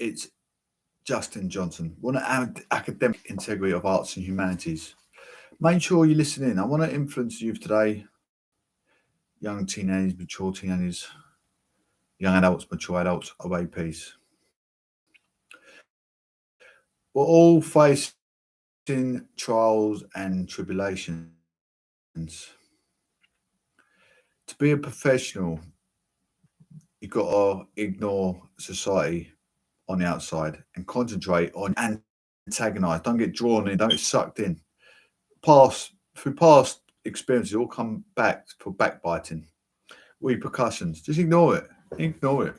It's Justin Johnson. Want to add academic integrity of arts and humanities. Make sure you listen in. I want to influence youth today, young teenagers, mature teenagers, young adults, mature adults of APs. We're all facing trials and tribulations. To be a professional, you've got to ignore society on the outside and concentrate on antagonize. Don't get drawn in, don't get sucked in. Through past experiences, all come back for backbiting, repercussions. Just ignore it. Ignore it.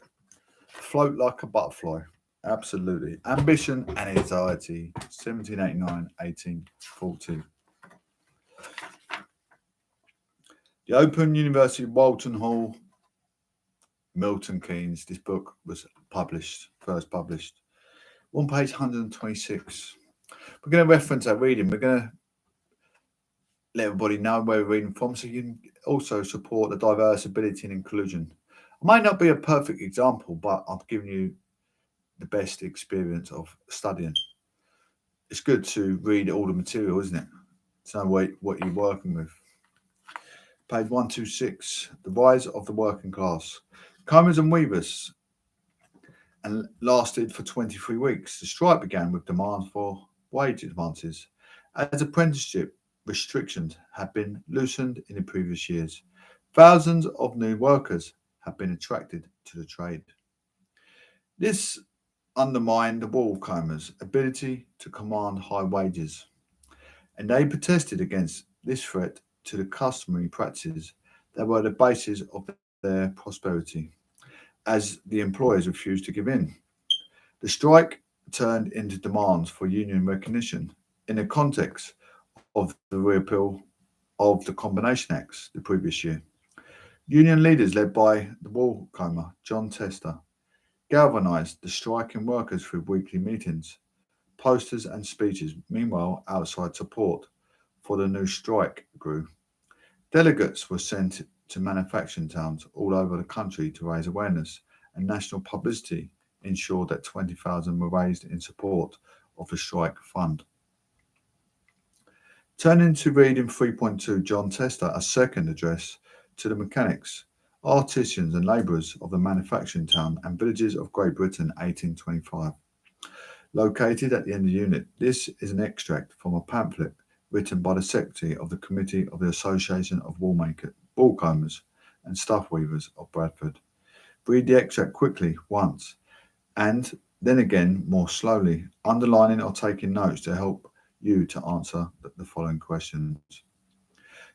Float like a butterfly. Absolutely. Ambition and anxiety. 1789, 1840. The Open University of Walton Hall, Milton Keynes. This book was first published. On page 126. We're going to reference our reading. We're going to let everybody know where we're reading from so you can also support the diverse ability and inclusion. I might not be a perfect example, but I've given you the best experience of studying. It's good to read all the material, isn't it? To know what you're working with. Page 126, The Rise of the Working Class. Combers and weavers, and lasted for 23 weeks. The strike began with demands for wage advances, as apprenticeship restrictions had been loosened in the previous years. Thousands of new workers have been attracted to the trade. This undermined the woolcombers' ability to command high wages, and they protested against this threat to the customary practices that were the basis of their prosperity, as the employers refused to give in. The strike turned into demands for union recognition in the context of the repeal of the Combination Acts the previous year. Union leaders led by the woolcomber John Tester galvanised the striking workers through weekly meetings, posters and speeches. Meanwhile, outside support for the new strike grew. Delegates were sent to manufacturing towns all over the country to raise awareness, and national publicity ensured that 20,000 were raised in support of the strike fund. Turning to reading 3.2, John Tester, a second address to the mechanics, artisans and labourers of the manufacturing town and villages of Great Britain, 1825. Located at the end of the unit, this is an extract from a pamphlet written by the Secretary of the Committee of the Association of Woolcombers and Stuff Weavers of Bradford. Read the extract quickly once, and then again more slowly, underlining or taking notes to help you to answer the following questions.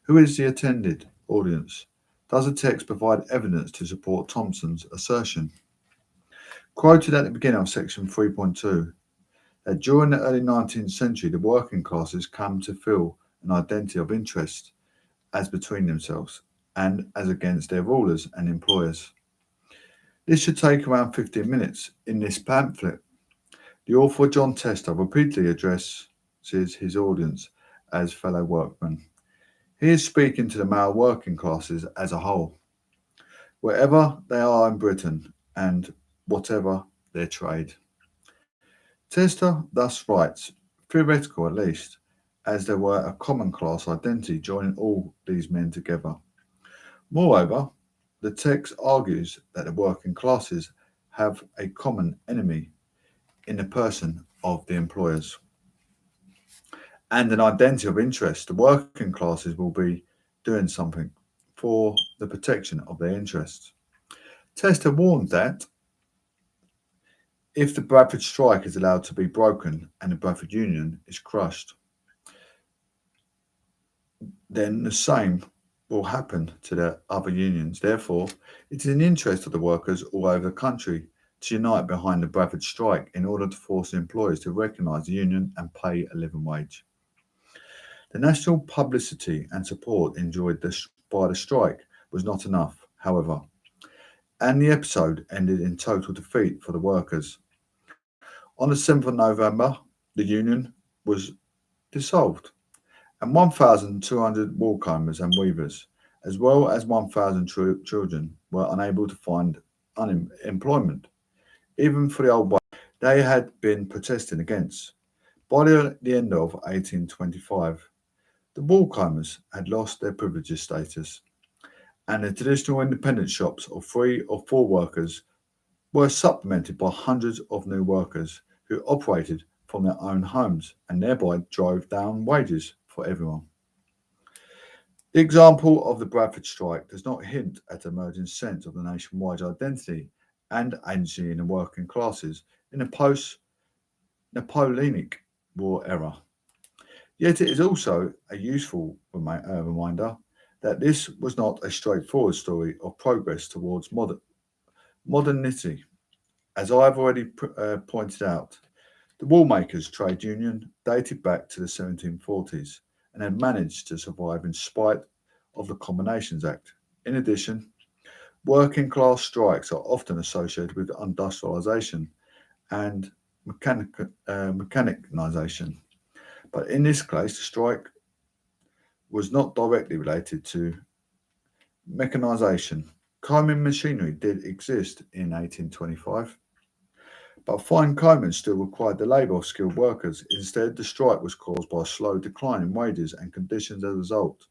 Who is the attended audience? Does the text provide evidence to support Thompson's assertion? Quoted at the beginning of section 3.2, that during the early 19th century, the working classes come to feel an identity of interest as between themselves and as against their rulers and employers. This should take around 15 minutes. In this pamphlet, the author John Tester repeatedly addresses his audience as fellow workmen. He is speaking to the male working classes as a whole, wherever they are in Britain and whatever their trade. Tester thus writes, theoretical at least, as there were a common class identity joining all these men together. Moreover, the text argues that the working classes have a common enemy in the person of the employers, and an identity of interest. The working classes will be doing something for the protection of their interests. Tester warned that if the Bradford strike is allowed to be broken and the Bradford Union is crushed, then the same will happen to the other unions. Therefore, it is in the interest of the workers all over the country to unite behind the Bradford strike in order to force the employers to recognise the union and pay a living wage. The national publicity and support enjoyed by the strike was not enough, however, and the episode ended in total defeat for the workers. On the 7th of November, the union was dissolved, and 1,200 woolcombers and weavers, as well as 1,000 children, were unable to find employment, even for the old way. they had been protesting against. By the end of 1825, the woolcombers had lost their privileged status, and the traditional independent shops of 3 or 4 workers were supplemented by hundreds of new workers who operated from their own homes and thereby drove down wages for everyone. The example of the Bradford strike does not hint at an emerging sense of the nationwide identity and agency in the working classes in the post Napoleonic War era. Yet it is also a useful reminder that this was not a straightforward story of progress towards modernity. As I have already pointed out, the woolmakers' trade union dated back to the 1740s and had managed to survive in spite of the Combinations Act. In addition, working class strikes are often associated with industrialisation and mechanisation. But in this case, the strike was not directly related to mechanisation. Combing machinery did exist in 1825, but fine combing still required the labour of skilled workers. Instead, the strike was caused by a slow decline in wages and conditions as a result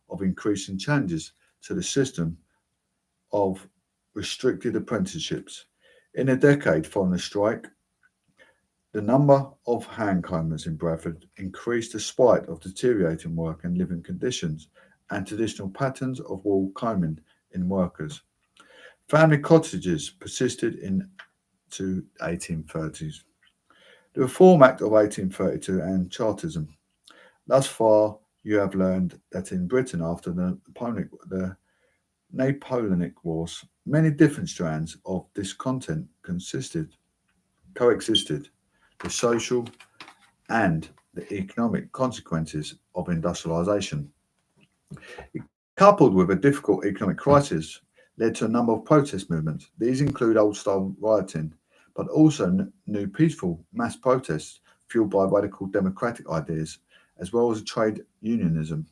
of increasing changes to the system of restricted apprenticeships. In a decade following the strike, the number of handcombers in Bradford increased despite of deteriorating work and living conditions and traditional patterns of wool combing in workers. Family cottages persisted into 1830s. The Reform Act of 1832 and Chartism. Thus far, you have learned that in Britain after the Napoleonic Wars, many different strands of discontent coexisted. The social and the economic consequences of industrialisation, coupled with a difficult economic crisis, led to a number of protest movements. These include old style rioting, but also new peaceful mass protests fueled by radical democratic ideas, as well as trade unionism.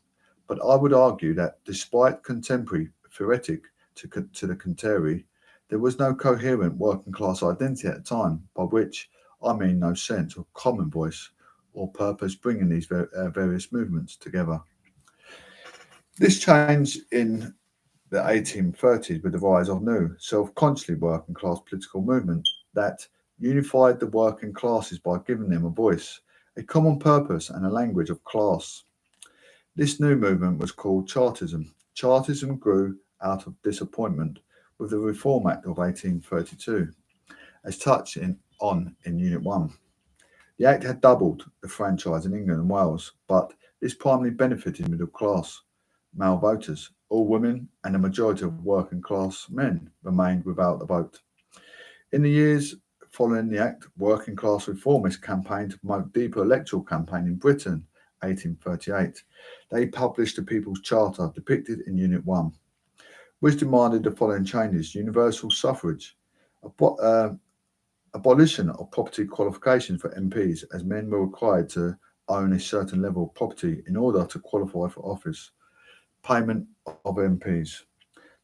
But I would argue that despite contemporary theoretic to the contrary, there was no coherent working class identity at the time, by which I mean no sense of common voice or purpose bringing these various movements together. This change in the 1830s with the rise of new, self-consciously working class political movement that unified the working classes by giving them a voice, a common purpose and a language of class. This new movement was called Chartism. Chartism grew out of disappointment with the Reform Act of 1832, as touched on in Unit 1. The Act had doubled the franchise in England and Wales, but this primarily benefited middle class male voters. All women and the majority of working class men remained without the vote. In the years following the Act, working class reformists campaigned to promote deeper electoral campaign in Britain, 1838. They published the People's Charter, depicted in Unit 1, which demanded the following changes: universal suffrage, abolition of property qualifications for MPs, as men were required to own a certain level of property in order to qualify for office, payment of MPs,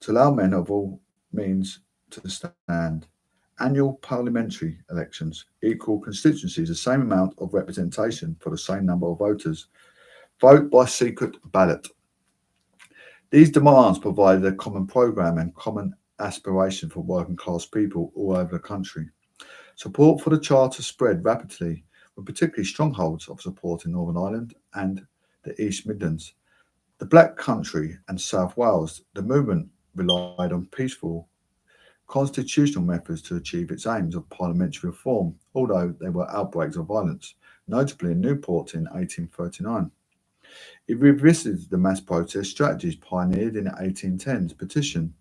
to allow men of all means to stand, annual parliamentary elections, equal constituencies, the same amount of representation for the same number of voters, vote by secret ballot. These demands provided a common programme and common aspiration for working class people all over the country. Support for the Charter spread rapidly, with particularly strongholds of support in Northern Ireland and the East Midlands. The Black Country and South Wales, the movement relied on peaceful constitutional methods to achieve its aims of parliamentary reform, although there were outbreaks of violence, notably in Newport in 1839. It revisited the mass protest strategies pioneered in the 1810s. Petitions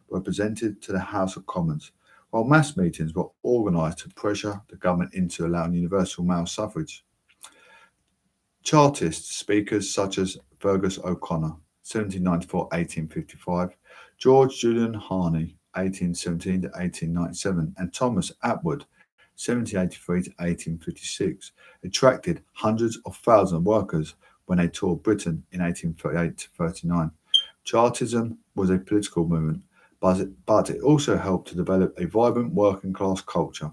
were presented to the House of Commons, while mass meetings were organised to pressure the government into allowing universal male suffrage. Chartist speakers such as Fergus O'Connor, 1794-1855, George Julian Harney, 1817 to 1897, and Thomas Atwood, 1783 to 1856, attracted hundreds of thousands of workers when they toured Britain in 1838 to 39. Chartism was a political movement, but it also helped to develop a vibrant working class culture.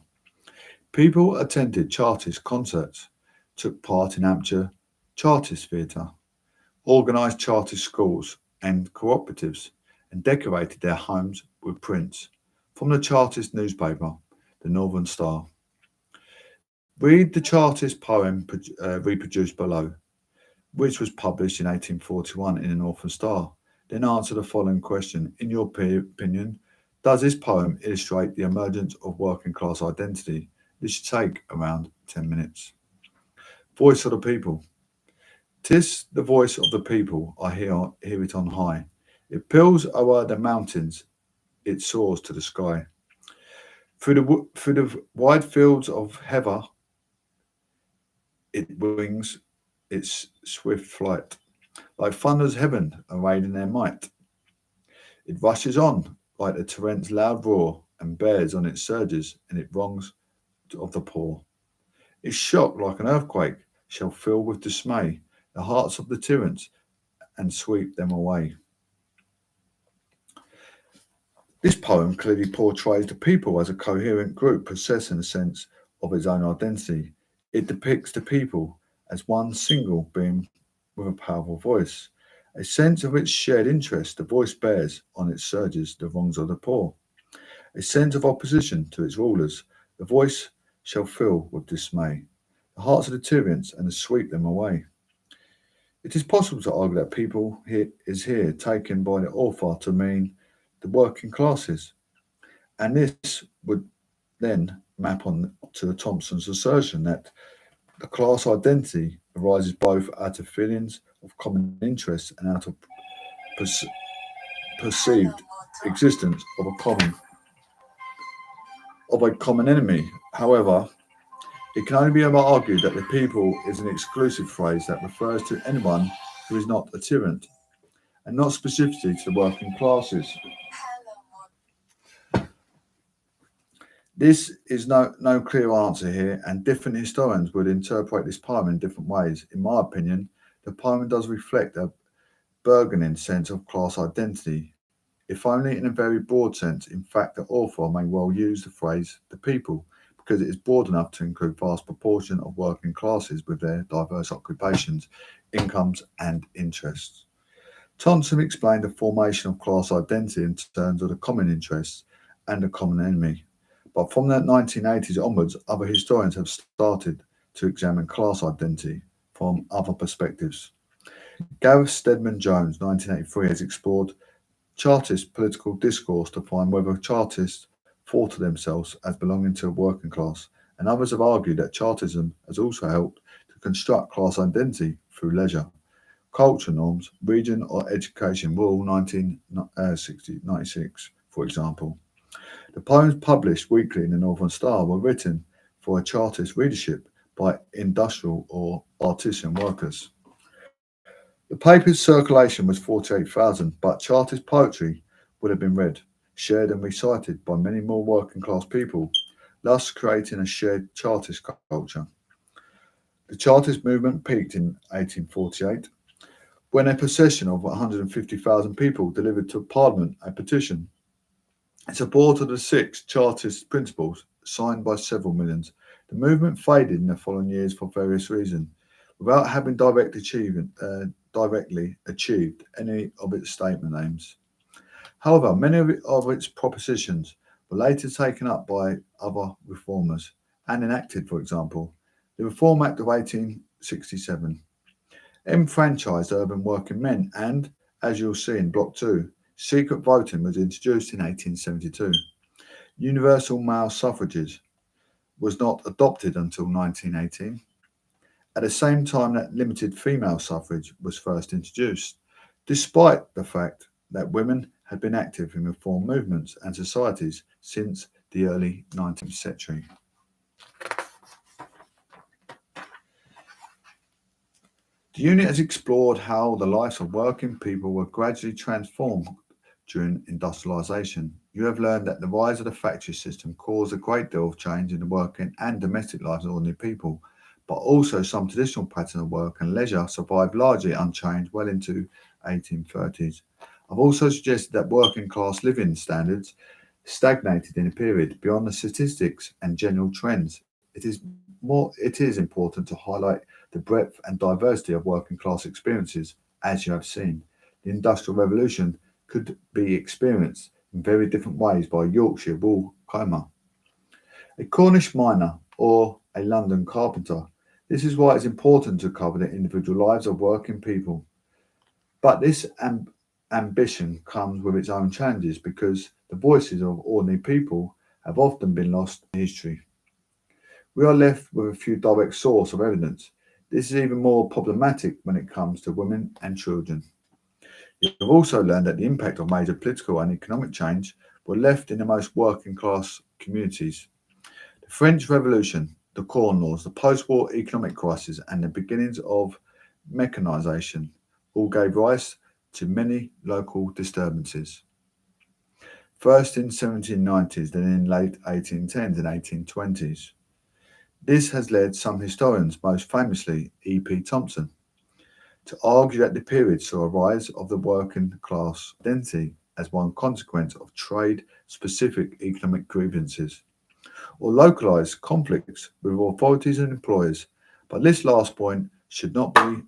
People attended Chartist concerts, took part in amateur Chartist theatre, organised Chartist schools and cooperatives, and decorated their homes with prints from the Chartist newspaper, the Northern Star. Read the Chartist poem reproduced below, which was published in 1841 in the Northern Star. Then answer the following question. In your opinion, does this poem illustrate the emergence of working class identity? This should take around 10 minutes. Voice of the people. "'Tis the voice of the people, I hear it on high. It peals o'er the mountains, it soars to the sky. Through the wide fields of heather, it wings its swift flight. Like thunder's heaven arrayed in their might. It rushes on like the torrent's loud roar, and bears on its surges and its wrongs of the poor. Its shock like an earthquake shall fill with dismay the hearts of the tyrants and sweep them away." This poem clearly portrays the people as a coherent group possessing a sense of its own identity. It depicts the people as one single being with a powerful voice. A sense of its shared interest, the voice bears on its surges the wrongs of the poor. A sense of opposition to its rulers, the voice shall fill with dismay the hearts of the tyrants and sweep them away. It is possible to argue that people is here taken by the author to mean the working classes, and this would then map on to Thompson's assertion that the class identity arises both out of feelings of common interest and out of perce- perceived existence of a common enemy. However, it can only be argued that the people is an exclusive phrase that refers to anyone who is not a tyrant, and not specifically to the working classes. This is no clear answer here, and different historians would interpret this poem in different ways. In my opinion, the poem does reflect a burgeoning sense of class identity, if only in a very broad sense. In fact, the author may well use the phrase "the people" because it is broad enough to include vast proportion of working classes with their diverse occupations, incomes, and interests. Thompson explained the formation of class identity in terms of the common interests and the common enemy. But from the 1980s onwards, other historians have started to examine class identity from other perspectives. Gareth Stedman Jones, 1983, has explored Chartist political discourse to find whether Chartists thought of themselves as belonging to a working class, and others have argued that Chartism has also helped to construct class identity through leisure, culture norms, region or education rule 1996, for example. The poems published weekly in the Northern Star were written for a Chartist readership by industrial or artisan workers. The paper's circulation was 48,000, but Chartist poetry would have been read, shared, and recited by many more working class people, thus creating a shared Chartist culture. The Chartist movement peaked in 1848 when a procession of 150,000 people delivered to Parliament a petition in support of the six Chartist principles signed by several millions. The movement faded in the following years for various reasons, without having directly achieved any of its statement aims. However, many of its propositions were later taken up by other reformers and enacted. For example, the Reform Act of 1867 enfranchised urban working men, and, as you'll see in Block 2, secret voting was introduced in 1872. Universal male suffrages was not adopted until 1918, at the same time that limited female suffrage was first introduced, despite the fact that women had been active in reform movements and societies since the early 19th century. The unit has explored how the lives of working people were gradually transformed during industrialisation. You have learned that the rise of the factory system caused a great deal of change in the working and domestic lives of ordinary people, but also some traditional patterns of work and leisure survived largely unchanged well into 1830s. I've also suggested that working class living standards stagnated in a period beyond the statistics and general trends It is important to highlight the breadth and diversity of working class experiences, as you have seen. The Industrial Revolution could be experienced in very different ways by a Yorkshire wool comber, a Cornish miner, or a London carpenter. This is why it's important to cover the individual lives of working people. But this ambition comes with its own challenges because the voices of ordinary people have often been lost in history. We are left with a few direct sources of evidence. This is even more problematic when it comes to women and children. You have also learned that the impact of major political and economic change were left in the most working class communities. The French Revolution, the Corn Laws, the post war economic crisis, and the beginnings of mechanisation all gave rise to many local disturbances. First in 1790s, then in late 1810s and 1820s. This has led some historians, most famously E.P. Thompson, to argue that the period saw a rise of the working class identity as one consequence of trade specific economic grievances or localised conflicts with authorities and employers. But this last point should not be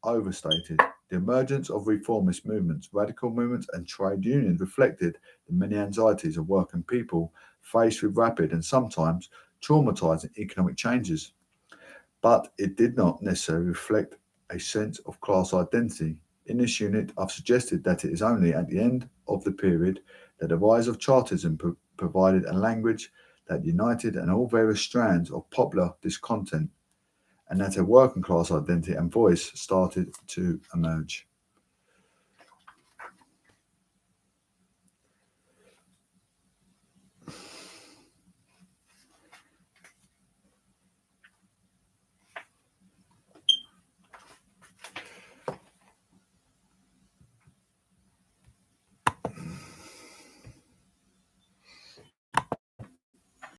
overstated. The emergence of reformist movements, radical movements, and trade unions reflected the many anxieties of working people faced with rapid and sometimes traumatizing economic changes. But it did not necessarily reflect a sense of class identity. In this unit, I've suggested that it is only at the end of the period that the rise of Chartism provided a language that united and all various strands of popular discontent, and that a working class identity and voice started to emerge.